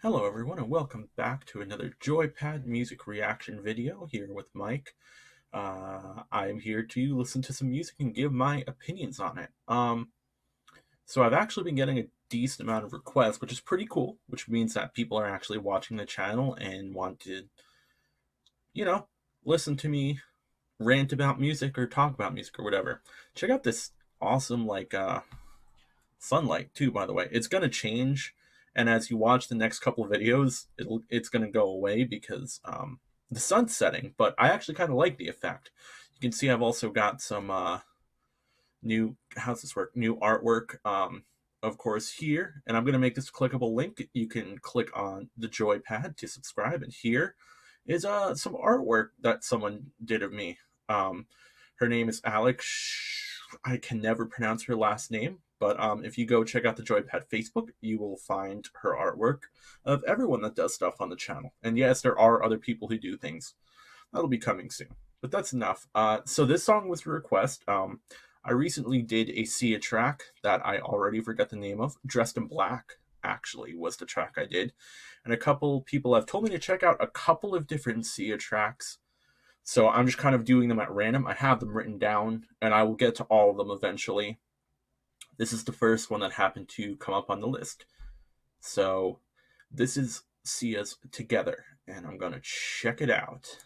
Hello everyone and welcome back to another JoyPad music reaction video here with Mike. I am here to listen to some music and give my opinions on it. So I've actually been getting a decent amount of requests, which is pretty cool, which means that people are actually watching the channel and want to, listen to me rant about music or talk about music or whatever. Check out this awesome sunlight too, by the way. It's gonna change, and as you watch the next couple of videos, it's gonna go away because the sun's setting. But I actually kind of like the effect. You can see I've also got some new new artwork, of course, here, and I'm gonna make this a clickable link. You can click on the JoyPad to subscribe, and here is some artwork that someone did of me. Her name is Alex. I can never pronounce her last name, but if you go check out the JoyPad Facebook, you will find her artwork of everyone that does stuff on the channel. And yes, there are other people who do things. That'll be coming soon. But that's enough. So this song was a request. I recently did a Sia track that I already forgot the name of. Dressed in Black, actually, was the track I did. And a couple people have told me to check out a couple of different Sia tracks. So I'm just kind of doing them at random. I have them written down, and I will get to all of them eventually. This is the first one that happened to come up on the list. So this is Sia's Together, and I'm going to check it out.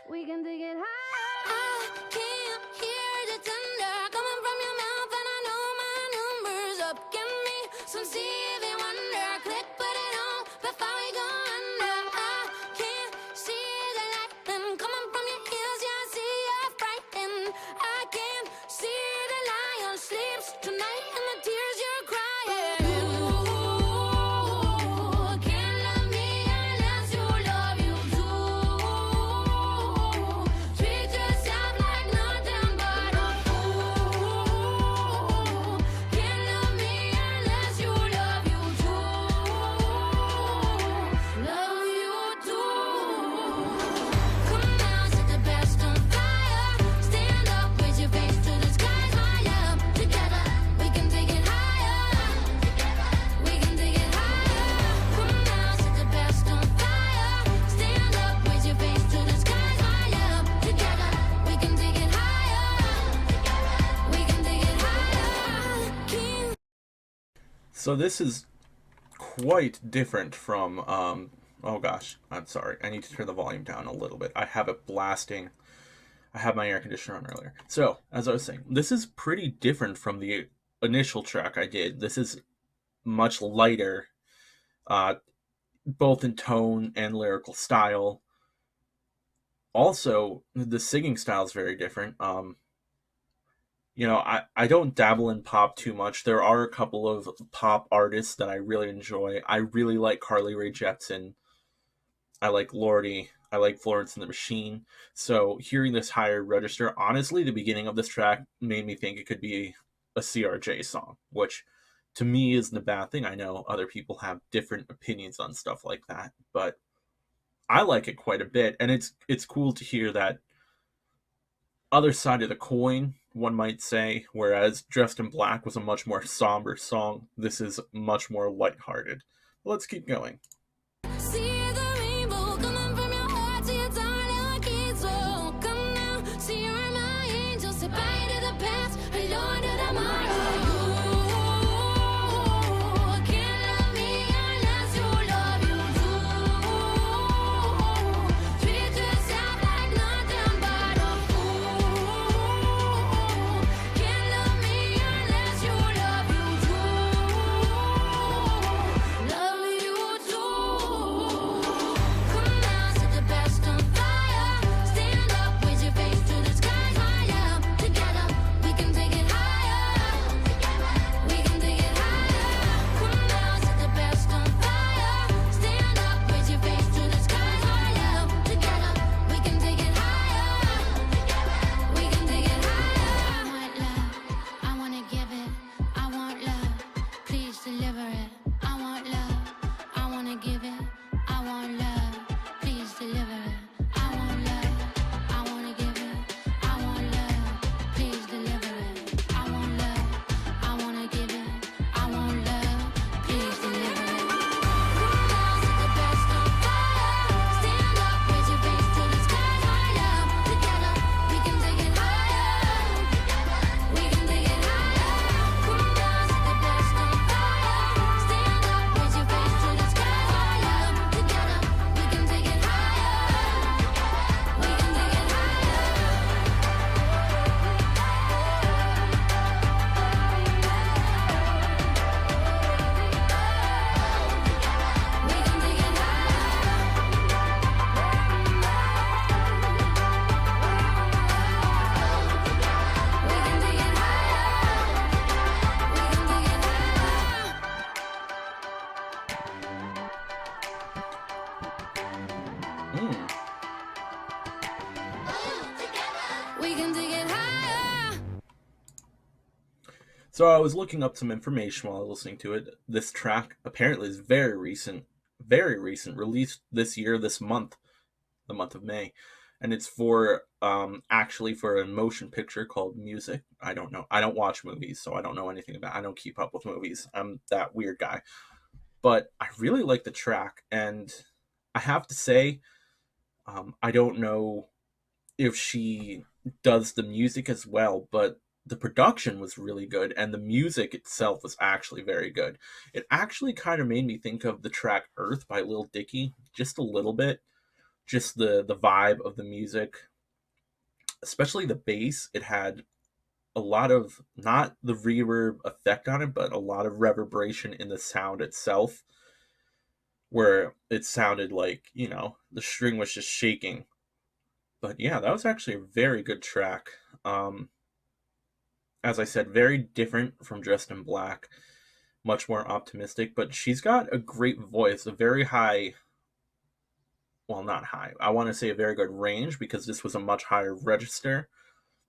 We can take it high. I can't hear the thunder coming from your mouth, and I know my number's up. Give me some CV wonder. Click, put it on before we go under. I can't see the lightning coming from your ears. Yeah, I see you're frightened. I can't see the lion sleeps tonight and the tears you're crying. Ooh, can't love me unless you love you too. Treat yourself like nothing but a fool. Can't love me unless you love you too. Love you too. Come on, set the best on fire. Stand up, raise your face to the skies higher. Together, we can take it higher. Together, we can take it higher. Come on, set the best on fire. Stand up, raise your face to the skies higher. Together, we can take it higher. Together, we can take it higher. So this is quite different from, oh gosh, I'm sorry. I need to turn the volume down a little bit. I have it blasting. I had my air conditioner on earlier. So, as I was saying, this is pretty different from the initial track I did. This is much lighter, both in tone and lyrical style. Also, the singing style is very different. I don't dabble in pop too much. There are a couple of pop artists that I really enjoy. I really like Carly Rae Jepsen. I like Lordi. I like Florence and the Machine. So hearing this higher register, honestly, the beginning of this track made me think it could be a CRJ song, which to me isn't a bad thing. I know other people have different opinions on stuff like that, but I like it quite a bit, and it's cool to hear that other side of the coin, one might say, whereas Dressed in Black was a much more somber song. This is much more lighthearted. Let's keep going. See the rainbow coming from your heart, see it's all your kids. So come now, see you're my angel. Say bye to the past, hello to tomorrow. Ooh, can't love me unless you love you too. Treat yourself like nothing but a fool. Can't love me unless you love you too. Love you too. Mm. We can take it higher. So I was looking up some information while listening to it. This track apparently is very recent, released this year, this month, the month of May, and it's for actually for a motion picture called Music. I don't know. I don't watch movies, so I don't know anything about. I don't keep up with movies. I'm that weird guy. But I really like the track, and I have to say, I don't know if she does the music as well, but the production was really good and the music itself was actually very good. It actually kind of made me think of the track Earth by Lil Dicky just a little bit. Just the vibe of the music, especially the bass. It had a lot of not the reverb effect on it, but a lot of reverberation in the sound itself where it sounded like, the string was just shaking. But yeah, that was actually a very good track. Um, as I said, very different from Dressed in Black, much more optimistic, but she's got a great voice, a very high, well, not high, I want to say a very good range because this was a much higher register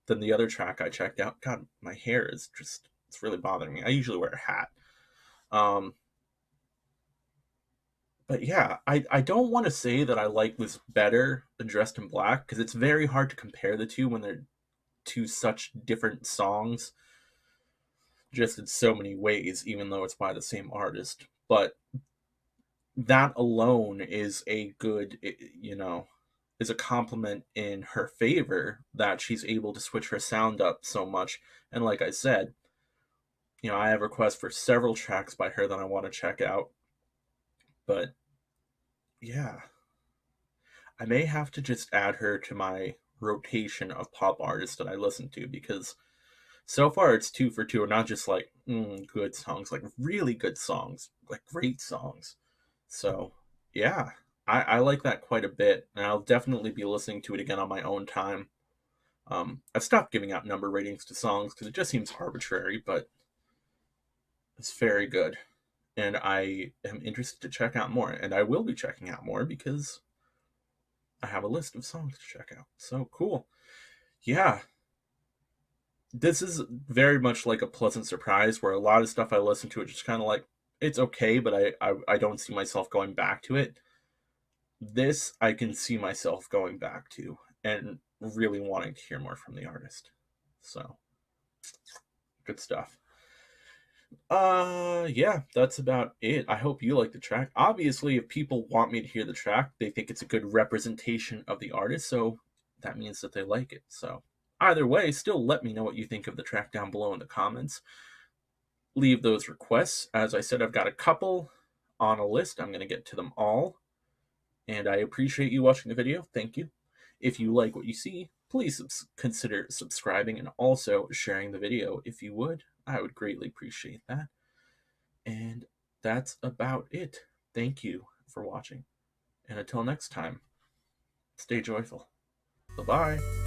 than the other track I checked out. God, my hair is just, it's really bothering me. I usually wear a hat. Um, but yeah, I don't want to say that I like this better than Dressed in Black because it's very hard to compare the two when they're two such different songs just in so many ways, even though it's by the same artist. But that alone is a good, is a compliment in her favor that she's able to switch her sound up so much. And like I said, I have requests for several tracks by her that I want to check out. But yeah, I may have to just add her to my rotation of pop artists that I listen to because so far it's two for two, and not just like good songs, like really good songs, like great songs. So yeah, I like that quite a bit, and I'll definitely be listening to it again on my own time. I've stopped giving out number ratings to songs because it just seems arbitrary, but it's very good, and I am interested to check out more, and I will be checking out more because I have a list of songs to check out. So cool. Yeah, this is very much like a pleasant surprise where a lot of stuff I listen to it just kind of like it's okay, but I don't see myself going back to it. This I can see myself going back to and really wanting to hear more from the artist. So good stuff. Yeah, that's about it. I hope you like the track. Obviously, if people want me to hear the track, they think it's a good representation of the artist, so that means that they like it. So either way, still let me know what you think of the track down below in the comments. Leave those requests. As I said, I've got a couple on a list. I'm going to get to them all. And I appreciate you watching the video. Thank you. If you like what you see, please consider subscribing and also sharing the video if you would. I would greatly appreciate that. And that's about it. Thank you for watching. And until next time, stay joyful. Bye bye.